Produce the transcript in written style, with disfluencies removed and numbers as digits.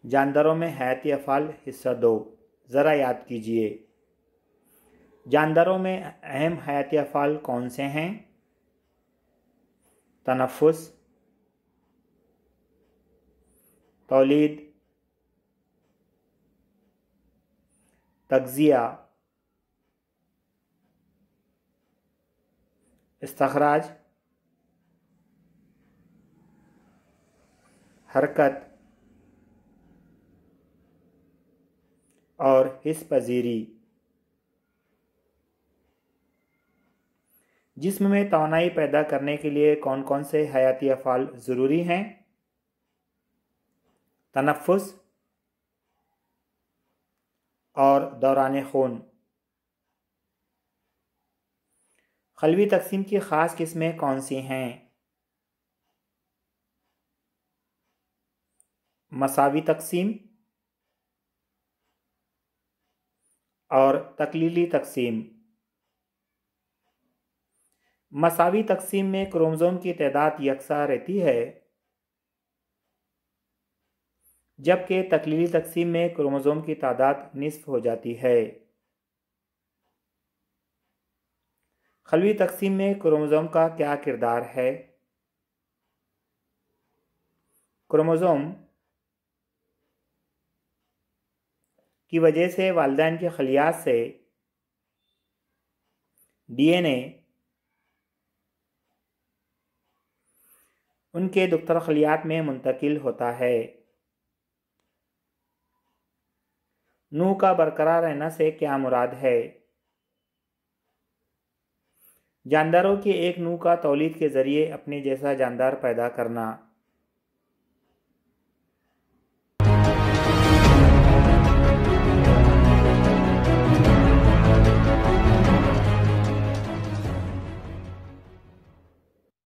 जानदारों में हयाती अफ़ाल हिस्सा 2 ज़रा याद कीजिए। जानदारों में अहम हयाती अफ़ाल कौन से हैं? तनफ़ुस, तौलीद, तग़ज़िया, इस्तख़राज, हरकत और हिस्स पज़ीरी। जिस्म में तवानाई पैदा करने के लिए कौन कौन से हयाती अफ़ाल ज़रूरी हैं? तनफ़ुस और दौरान खून। क़ल्बी तक़सीम की ख़ास किस्में कौन सी हैं? मसावी तक़सीम और तकलीली तक़सीम। मसावी तक़सीम में क्रोमोज़ोम की तादाद यकसा रहती है, जबकि तकलीली तक़सीम में क्रोमोज़ोम की तादाद निस्फ़ हो जाती है। क़ल्बी तक़सीम में क्रोमोज़ोम का क्या किरदार है? क्रोमोज़ोम की वजह से वालिदैन के खलियात से DNA उनके दुख्तर खलियात में मुंतकिल होता है। नूह का बरकरार रहना से क्या मुराद है? जानदारों की एक नूह का तौलीद के ज़रिए अपने जैसा जानदार पैदा करना।